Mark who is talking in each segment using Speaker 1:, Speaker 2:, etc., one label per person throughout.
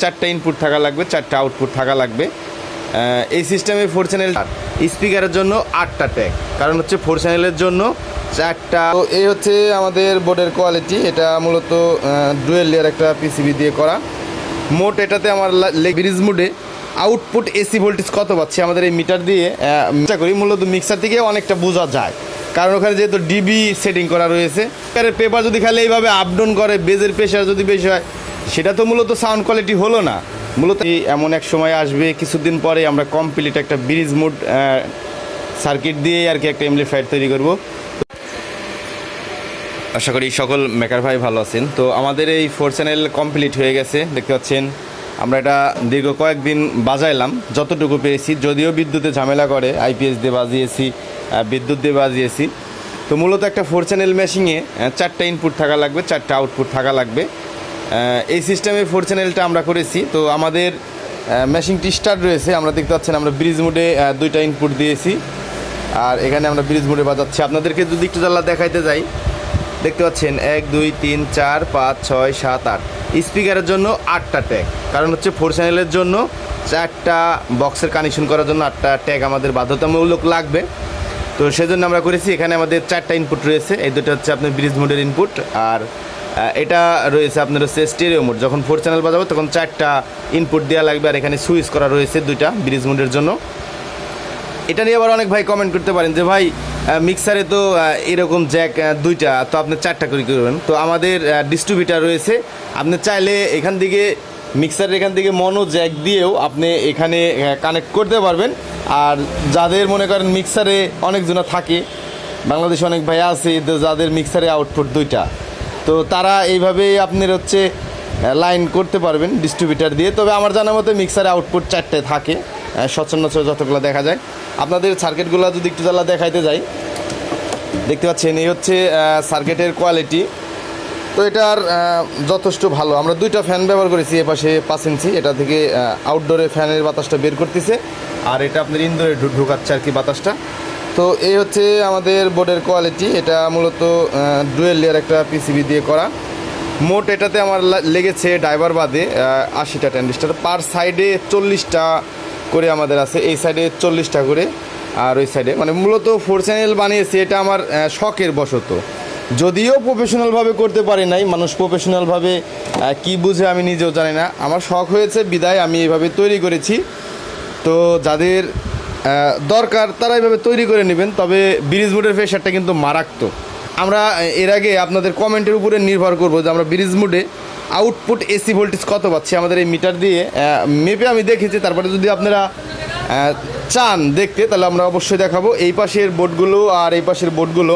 Speaker 1: চারটা ইনপুট থাকা লাগবে, চারটা আউটপুট থাকা লাগবে। এই সিস্টেমে 4 চ্যানেল। স্পিকারের জন্য 8টা ট্যাগ, কারণ হচ্ছে 4 চ্যানেলের জন্য 4টা। তো এই হচ্ছে আমাদের বোর্ডের কোয়ালিটি। এটা মূলত ডুয়েল লেয়ার একটা পিসিবি দিয়ে করা। মোট এটাতে আমার ব্রিজ মোডে আউটপুট এসি ভোল্টেজ কত পাচ্ছি আমাদের এই মিটার দিয়ে চেষ্টা করি। মূলত মিক্সার থেকে অনেকটা বোঝা যায়, কারণ ওখানে যেহেতু ডিবি সেটিং করা রয়েছে। পেপার যদি খালি এইভাবে আপ ডাউন করে, বেজের প্রেশার যদি বেশি হয়, সেটা তো মূলত সাউন্ড কোয়ালিটি হলো না। মূলত এমন এক সময় আসবে কিছুদিন পরে আমরা কমপ্লিট একটা ব্রিজ মোড সার্কিট দিয়ে আর কি একটা এমপ্লিফায়ার তৈরি করব। আশা করি সকল মেকার ভাই ভালো আছেন। তো আমাদের এই 4 চ্যানেল কমপ্লিট হয়ে গেছে, দেখতে পাচ্ছেন। আমরা এটা দীর্ঘ কয়েকদিন বাজাইলাম যতটুকু পেয়েছি, যদিও বিদ্যুতে ঝামেলা করে। আইপিএস দিয়ে বাজিয়েছি, বিদ্যুৎ দিয়ে বাজিয়েছি। তো মূলত একটা 4 চ্যানেল মেশিনে 4টা ইনপুট থাকা লাগবে, 4টা আউটপুট থাকা লাগবে। এই সিস্টেমে 4 চ্যানেলটা আমরা করেছি। তো আমাদের মেশিনটি স্টার্ট রয়েছে, আমরা দেখতে পাচ্ছেন। আমরা ব্রিজ মোডে 2টা ইনপুট দিয়েছি, আর এখানে আমরা ব্রিজ মোডে বাজাচ্ছি। আপনাদেরকে যদি একটু জ্বালা দেখাইতে যাই, দেখতে পাচ্ছেন 1 2 3 4 5 6 7 8। স্পিকারের জন্য 8টা ট্যাগ, কারণ হচ্ছে 4 চ্যানেলের জন্য 4টা বক্সের কানেকশন করার জন্য 8টা ট্যাগ আমাদের বাধ্যতামূলক লাগবে। তো সেজন্য আমরা করেছি। এখানে আমাদের 4টা ইনপুট রয়েছে। এই দুটো হচ্ছে আপনার ব্রিজ মোডের ইনপুট, আর এটা রয়েছে আপনার হচ্ছে স্টেরিও মোড। যখন 4 চ্যানেল বাজাবো তখন 4টা ইনপুট দেওয়া লাগবে, আর এখানে সুইচ করা রয়েছে 2টা ব্রিজ মোডের জন্য। এটা নিয়ে আবার অনেক ভাই কমেন্ট করতে পারেন যে ভাই মিক্সারে তো এরকম জ্যাক 2টা, তো আপনি 4টা করে করবেন। তো আমাদের ডিস্ট্রিবিউটার রয়েছে, আপনি চাইলে এখান থেকে মিক্সারের এখান থেকে মনো জ্যাক দিয়েও আপনি এখানে কানেক্ট করতে পারবেন। আর যাদের মনে করেন মিক্সারে অনেকজনা থাকে, বাংলাদেশে অনেক ভাই আছে যাদের মিক্সারে আউটপুট 2টা, তো তারা এইভাবেই আপনার হচ্ছে লাইন করতে পারবেন ডিস্ট্রিবিউটার দিয়ে। তবে আমার জানা মতে মিক্সারে আউটপুট 4টায় থাকে সচরাচর যতগুলো দেখা যায়। আপনাদের সার্কিটগুলো যদি একটু জ্বালা দেখাইতে যাই, দেখতে পাচ্ছেন এই হচ্ছে সার্কিটের কোয়ালিটি। তো এটার যথেষ্ট ভালো। আমরা 2টা ফ্যান ব্যবহার করেছি, এ পাশে 5 ইঞ্চি। এটা থেকে আউটডোরে ফ্যানের বাতাসটা বের করতেছে, আর এটা আপনার ইনডোরে ঢুকাচ্ছে আর কি বাতাসটা। তো এই হচ্ছে আমাদের বোর্ডের কোয়ালিটি। এটা মূলত ডুয়েল লেয়ার একটা পিসিবি দিয়ে করা। মোট এটাতে আমার লেগেছে ড্রাইভার বাদে 80টা ট্রানজিস্টার। পার সাইডে 40টা করে আমাদের আছে, এই সাইডে 40টা করে, আর ওই সাইডে মানে মূলত 4 চ্যানেল বানিয়েছি। এটা আমার শখের বশত, যদিও প্রফেশনালভাবে করতে পারি নাই। মানুষ প্রফেশনালভাবে কি বুঝে আমি নিজেও জানি না, আমার শখ হয়েছে বিদায় আমি এইভাবে তৈরি করেছি। তো যাদের দরকার তারা এইভাবে তৈরি করে নেবেন। তবে ব্রিজ মোডের প্রেশারটা কিন্তু মারাত্মক। আমরা এর আগে আপনাদের কমেন্টের উপরে নির্ভর করব যে আমরা ব্রিজ মোডে আউটপুট এসি ভোল্টেজ কত পাচ্ছি আমাদের এই মিটার দিয়ে মেপে আমি দেখেছি। তারপরে যদি আপনারা চান দেখতে, তাহলে আমরা অবশ্যই দেখাবো। এই পাশের বোর্ডগুলো আর এই পাশের বোর্ডগুলো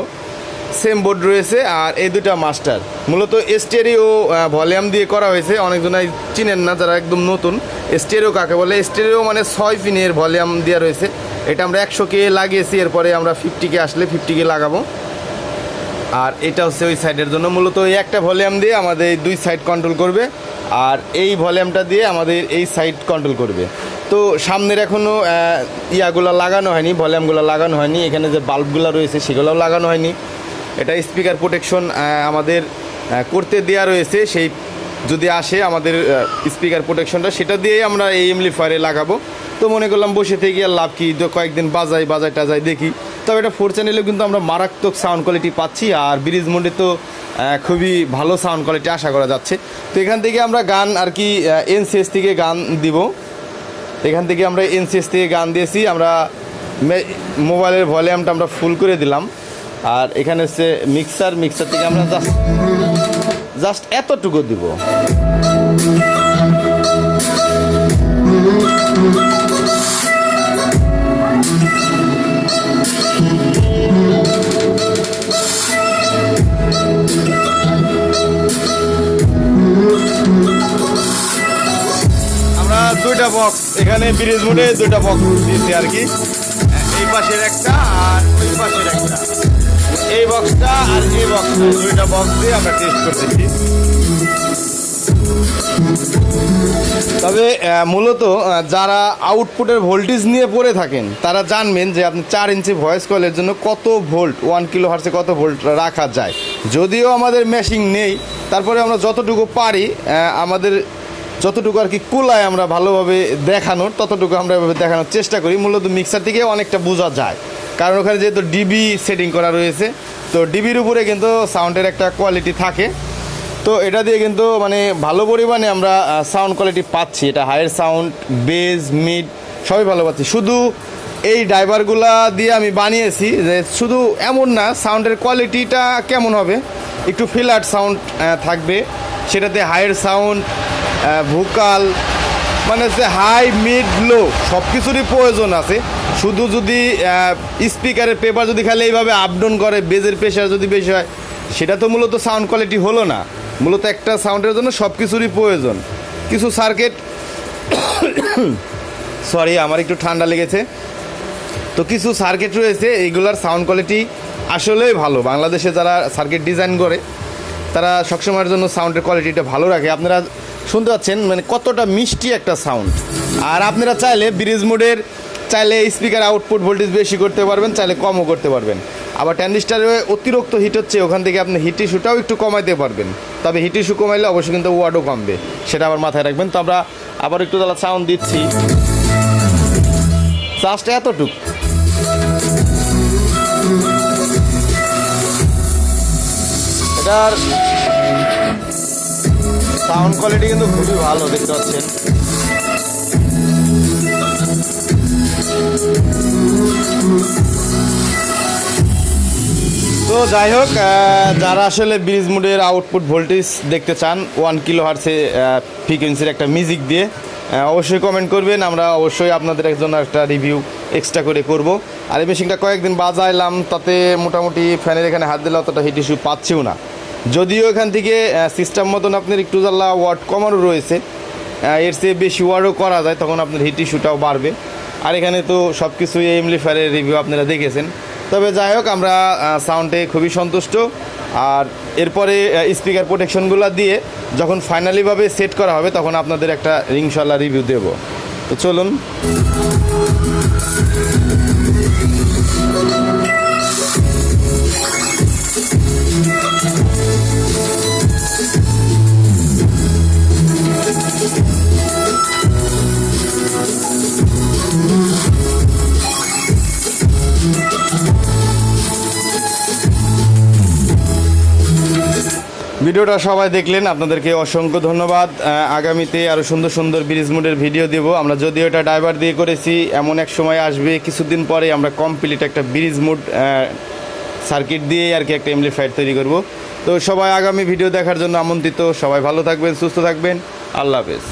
Speaker 1: সেম বোর্ড রয়েছে, আর এই 2টা মাস্টার মূলত স্টেরিও ভলিউম দিয়ে করা হয়েছে। অনেকজনাই চিনেন না যারা একদম নতুন, স্টেরিও কাকে বলে। স্টেরিও মানে 6 পিনের ভলিউম দেওয়া রয়েছে। এটা আমরা 100K লাগিয়েছি, এরপরে আমরা 50K আসলে 50K লাগাবো। আর এটা হচ্ছে ওই সাইডের জন্য। মূলত ওই একটা ভলিউম দিয়ে আমাদের 2 সাইড কন্ট্রোল করবে, আর এই ভলিউমটা দিয়ে আমাদের এই সাইড কন্ট্রোল করবে। তো সামনের এখনও ইয়াগুলো লাগানো হয়নি, ভলিউমগুলো লাগানো হয়নি। এখানে যে বাল্বগুলো রয়েছে সেগুলোও লাগানো হয়নি। এটা স্পিকার প্রোটেকশন আমাদের করতে দেওয়া রয়েছে, সেই যদি আসে আমাদের স্পিকার প্রোটেকশনটা, সেটা দিয়েই আমরা এই এমপ্লিফায়ারে লাগাবো। তো মনে করলাম বসে থেকে আর লাভ কি, কয়েকদিন বাজাই টাজাই দেখি। তবে এটা 4 চ্যানেলেও কিন্তু আমরা মারাত্মক সাউন্ড কোয়ালিটি পাচ্ছি, আর ব্রিজ মোডে তো খুবই ভালো সাউন্ড কোয়ালিটি আশা করা যাচ্ছে। তো এখান থেকে আমরা গান আর কি এনসিএস থেকে গান দিব। এখান থেকে আমরা এনসিএস থেকে গান দিয়েছি। আমরা মোবাইলের ভলিউমটা আমরা ফুল করে দিলাম, আর এখানে হচ্ছে মিক্সার থেকে আমরা জাস্ট এতটুকু দিব। আমরা 2টা বক্স এখানে ব্রিজ মোডে 2টা বক্স দিয়েছি আর কি। এই পাশের একটা আর ওই পাশের একটা, এই বক্সটা আর এই বক্সটা, 2টা বক্স দিয়ে আমরা টেস্ট করতেছি। তবে মূলত যারা আউটপুটের ভোল্টেজ নিয়ে পড়ে থাকেন তারা জানবেন যে আপনি 4 ইঞ্চি ভয়েস কলের জন্য কত ভোল্ট, 1 কিলো হার্টসে কত ভোল্ট রাখা যায়। যদিও আমাদের মেশিন নেই, তারপরে আমরা যতটুকু পারি আমাদের যতটুকু আর কি কুলায় আমরা ভালোভাবে দেখানোর ততটুকু আমরা এভাবে দেখানোর চেষ্টা করি। মূলত মিক্সার থেকে অনেকটা বোঝা যায়, কারণ ওখানে যেহেতু ডিবি সেটিং করা রয়েছে, তো ডিবির উপরে কিন্তু সাউন্ডের একটা কোয়ালিটি থাকে। তো এটা দিয়ে কিন্তু মানে ভালো পরিমাণে আমরা সাউন্ড কোয়ালিটি পাচ্ছি। এটা হায়ার সাউন্ড, বেজ, মিড সবই ভালো পাচ্ছি। শুধু এই ড্রাইভারগুলা দিয়ে আমি বানিয়েছি যে শুধু এমন না, সাউন্ডের কোয়ালিটিটা কেমন হবে, একটু ফিলার সাউন্ড থাকবে, সেটাতে হায়ার সাউন্ড, ভোকাল, মানে হচ্ছে হাই, মিড, লো সব কিছুরই প্রয়োজন আছে। শুধু যদি স্পিকারের পেপার যদি খালি এইভাবে আপ ডাউন করে, বেজের প্রেশার যদি বেশি হয়, সেটা তো মূলত সাউন্ড কোয়ালিটি হলো না। মূলত একটা সাউন্ডের জন্য সব কিছুরই প্রয়োজন। কিছু সার্কিট সরি আমার একটু ঠান্ডা লেগেছে, তো কিছু সার্কিট রয়েছে এইগুলার সাউন্ড কোয়ালিটি আসলেই ভালো। বাংলাদেশে যারা সার্কিট ডিজাইন করে তারা সবসময়ের জন্য সাউন্ডের কোয়ালিটিটা ভালো রাখে। আপনারা শুনতে পাচ্ছেন মানে কতটা মিষ্টি একটা সাউন্ড। আর আপনারা চাইলে ব্রিজ মোডের চাইলে স্পিকার আউটপুট ভোল্টেজ বেশি করতে পারবেন, চাইলে কমও করতে পারবেন। আবার ট্রানজিস্টারে অতিরিক্ত হিট হচ্ছে, ওখান থেকে আপনি হিট ইস্যুটাও একটু কমাইতে পারবেন। তবে হিট ইস্যু কমাইলে অবশ্যই কিন্তু ওয়াটও কমবে, সেটা আবার মাথায় রাখবেন। তো আমরা আবার একটু তাহলে সাউন্ড দিচ্ছি, জাস্ট এতটুক। এটার সাউন্ড কোয়ালিটি কিন্তু খুবই ভালো, দেখতে পাচ্ছেন। তো যাই হোক, যারা আসলে ব্রিজ মোডের আউটপুট ভোল্টেজ দেখতে চান 1 কিলো হার্টসে ফ্রিকোয়েন্সির একটা মিউজিক দিয়ে, অবশ্যই কমেন্ট করবেন। আমরা অবশ্যই আপনাদের জন্য একটা রিভিউ এক্সট্রা করে করব। আর এই মেশিনটা কয়েকদিন বাজাইলাম, তাতে মোটামুটি ফ্যানের এখানে হাত দিলে অতটা হিট ইস্যু পাচ্ছিও না। যদিও এখান থেকে সিস্টেম মতন আপনার একটু জ্বালা ওয়াট কমানো রয়েছে, এর চেয়ে বেশি ওয়াটও করা যায়, তখন আপনার হিট ইস্যুটাও বাড়বে। আর এখানে তো সব কিছুই এমপ্লিফায়ারের রিভিউ আপনারা দেখেছেন। তবে যাই হোক, আমরা সাউন্ডে খুবই সন্তুষ্ট। আর এরপরে স্পিকার প্রোটেকশনগুলো দিয়ে যখন ফাইনালিভাবে সেট করা হবে, তখন আপনাদের একটা ইনশাল্লাহ রিভিউ দেব। তো চলুন। ভিডিওটা সবাই দেখলেন, আপনাদেরকে অসংখ্য ধন্যবাদ। আগামীতে আরও সুন্দর সুন্দর ব্রিজ মোডের ভিডিও দেব আমরা। যদিও এটা ড্রাইভার দিয়ে করেছি, এমন এক সময় আসবে কিছুদিন পরে আমরা কমপ্লিট একটা ব্রিজ মোড সার্কিট দিয়ে আর কি একটা এমপ্লিফায়ার তৈরি করব। তো সবাই আগামী ভিডিও দেখার জন্য আমন্ত্রিত। সবাই ভালো থাকবেন, সুস্থ থাকবেন, আল্লাহ হাফেজ।